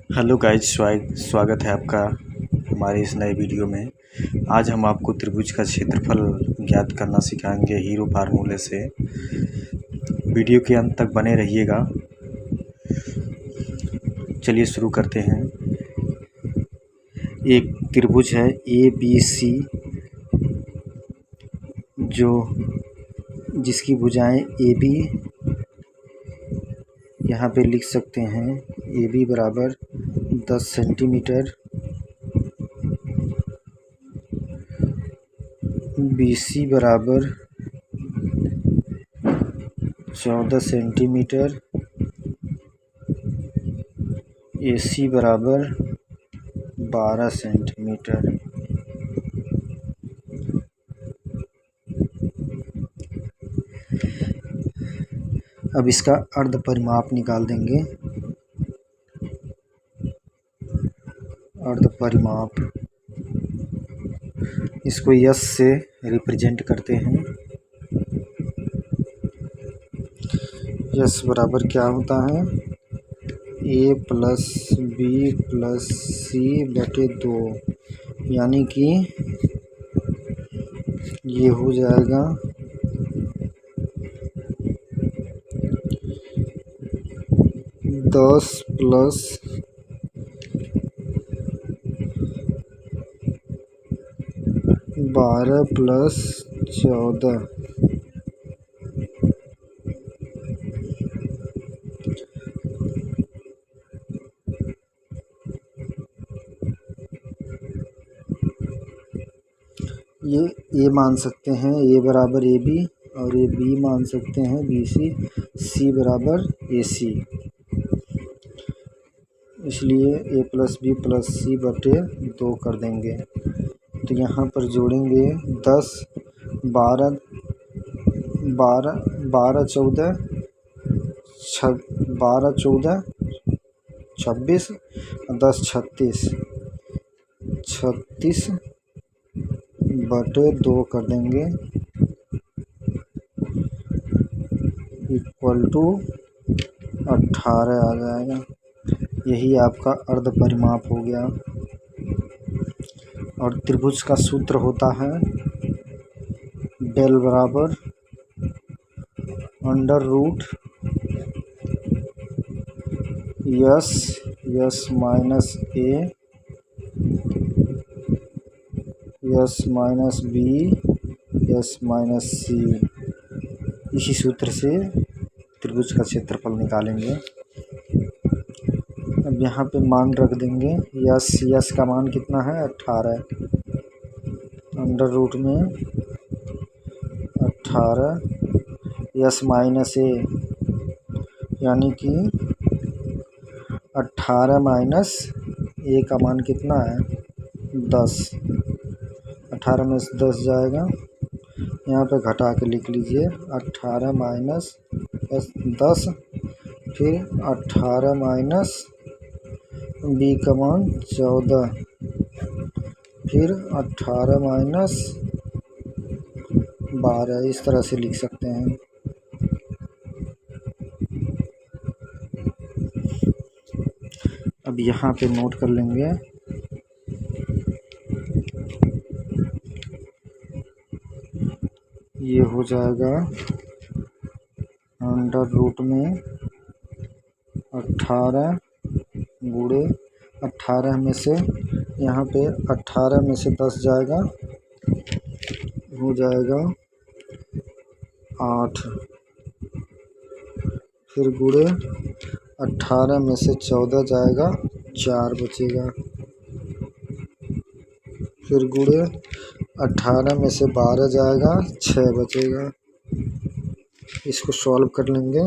Hello guys, स्वागत है आपका हमारे इस नए वीडियो में। आज हम आपको त्रिभुज का क्षेत्रफल ज्ञात करना सिखाएंगे हीरो फार्मूले से। वीडियो के अंत तक बने रहिएगा। चलिए शुरू करते हैं। एक त्रिभुज है ABC जिसकी भुजाएं AB यहाँ पे लिख सकते हैं। AB बराबर 10 सेंटीमीटर, BC बराबर 14 सेंटीमीटर, AC बराबर 12 सेंटीमीटर। अब इसका अर्ध परिमाप निकाल देंगे। अर्ध परिमाप इसको यस से रिप्रेजेंट करते हैं। यस बराबर क्या होता है? A प्लस बी प्लस सी बटे 2, यानी कि ये हो जाएगा 10 प्लस 12 प्लस 14। ये A मान सकते हैं, A बराबर AB, और ये B मान सकते हैं BC, C बराबर AC। इसलिए A प्लस बी प्लस सी बटे 2 कर देंगे। तो यहाँ पर जोड़ेंगे 10 12 12 12 14 12 14 26 और 10 36 36 बटे 2 कर देंगे, इक्वल टू 18 आ जाएगा। यही आपका अर्ध परिमाप हो गया। और त्रिभुज का सूत्र होता है डेल बराबर under root s minus a s minus b s minus c. इसी सूत्र से त्रिभुज का क्षेत्रफल निकालेंगे। अब यहाँ पे मान रख देंगे। यस का मान कितना है? 18। अंडर रूट में 18 यस माइनस ए, यानी कि 18 माइनस ए का मान कितना है? 10। 18 में से 10 जाएगा, यहाँ पे घटा के लिख लीजिए 18 माइनस 10, फिर 18 माइनस बी का मान 14, फिर 18 माइनस 12। इस तरह से लिख सकते हैं। अब यहाँ पे नोट कर लेंगे। ये हो जाएगा अंडर रूट में 18 गुणे 18 में से यहाँ पे 18 में से 10 जाएगा, हो जाएगा 8, फिर गुणे 18 में से 14 जाएगा, 4 बचेगा, फिर गुणे 18 में से 12 जाएगा, 6 बचेगा। इसको सॉल्व कर लेंगे।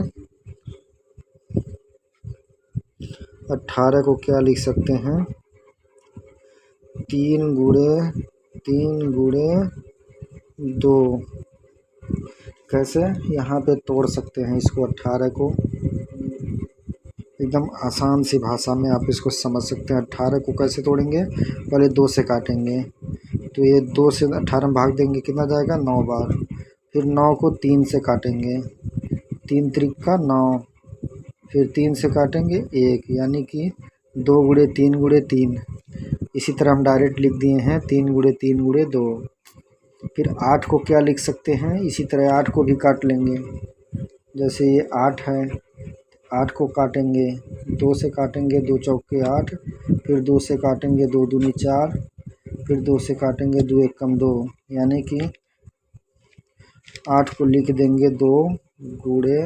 18 को क्या लिख सकते हैं? 3 गुणे 2। कैसे? यहाँ पे तोड़ सकते हैं इसको। 18 को एकदम आसान सी भाषा में आप इसको समझ सकते हैं। 18 को कैसे तोड़ेंगे? पहले 2 से काटेंगे, तो ये 2 से 18 में भाग देंगे, कितना जाएगा? 9 बार। फिर 9 को 3 से काटेंगे, 3 त्रिक का 9, फिर 3 से काटेंगे 1, यानी कि 2 गुणे 3 गुणे 3। इसी तरह हम डायरेक्ट लिख दिए हैं 3 गुणे 3 गुणे 2। फिर 8 को क्या लिख सकते हैं, इसी तरह 8 को भी काट लेंगे। जैसे ये 8 है, 8 को काटेंगे, 2 से काटेंगे, 2 चौके 8, फिर 2 से काटेंगे, 2 दूनी 4, फिर 2 से काटेंगे, 2 एक कम 2, यानी कि 8 को लिख देंगे 2 गुणे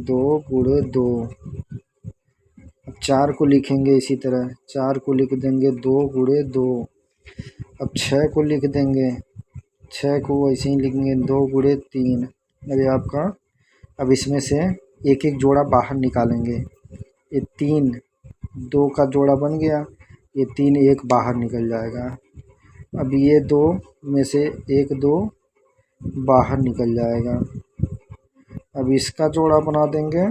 2 गुणे 2। अब 4 को लिखेंगे इसी तरह, 4 को लिख देंगे 2 गुणे 2। अब 6 को लिख देंगे, 6 को वैसे ही लिखेंगे 2 गुणे 3। अरे आपका, अब इसमें से एक एक जोड़ा बाहर निकालेंगे। ये 3 2 का जोड़ा बन गया, ये 3 एक बाहर निकल जाएगा। अब ये 2 में से 1 2 बाहर निकल जाएगा। अब इसका जोड़ा बना देंगे,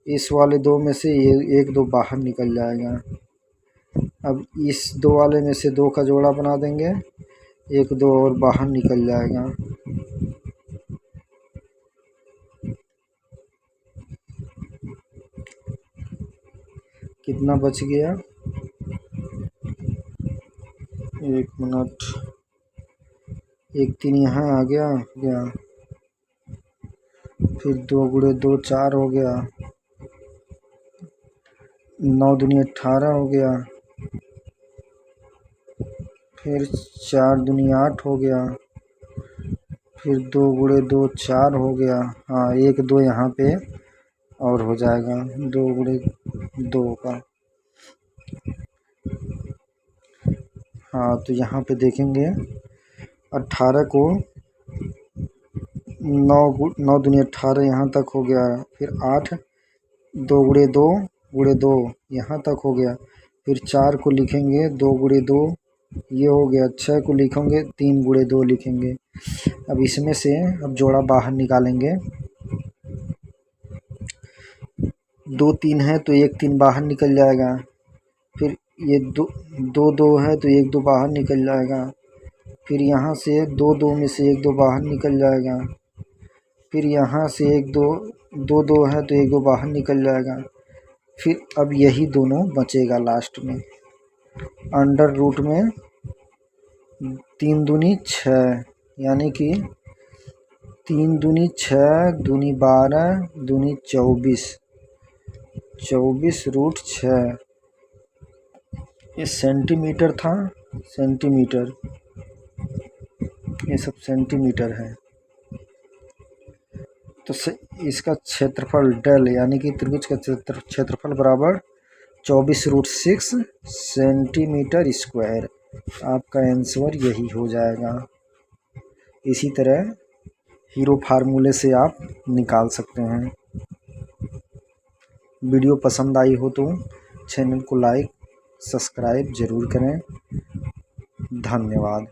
इस वाले 2 में से ये 1 2 बाहर निकल जाएगा। अब इस 2 वाले में से 2 का जोड़ा बना देंगे, 1 2 और बाहर निकल जाएगा। कितना बच गया, 1 मिनट, 1 3 यहाँ आ गया, फिर 2 गुणे 2 4 हो गया, 9 दूनी 18 हो गया, फिर 4 दूनी 8 हो गया, फिर 2 गुणे 2 4 हो गया। हाँ, 1 2 यहाँ पे और हो जाएगा 2 गुणे 2 का। हाँ, तो यहाँ पे देखेंगे 18 को 9 दूनी 18 यहाँ तक हो गया, फिर 8 2 गुणे 2 गुणे 2 यहाँ तक हो गया, फिर 4 को लिखेंगे 2 गुणे 2, ये हो गया। 6 को लिखेंगे 3 गुणे 2 लिखेंगे। अब इसमें से अब जोड़ा बाहर निकालेंगे, 2 3 है तो 1 3 बाहर निकल जाएगा, फिर ये 2 2 है तो 1 2 बाहर निकल जाएगा, फिर यहाँ से 2 2 में से 1 2 बाहर निकल जाएगा, फिर यहाँ से 1 2 2 2 है तो 1 2 बाहर निकल जाएगा। फिर अब यही दोनों बचेगा लास्ट में, अंडर रूट में 3 दूनी 6, यानी कि 3 दूनी 6 दूनी 12 दूनी 24, 24 रूट 6। ये सेंटीमीटर था, सेंटीमीटर, ये सब सेंटीमीटर है। तो इसका क्षेत्रफल डेल, यानी कि त्रिभुज का क्षेत्रफल बराबर 24 रूट 6 सेंटीमीटर स्क्वायर। आपका आंसर यही हो जाएगा। इसी तरह हीरो फार्मूले से आप निकाल सकते हैं। वीडियो पसंद आई हो तो चैनल को लाइक सब्सक्राइब ज़रूर करें। धन्यवाद।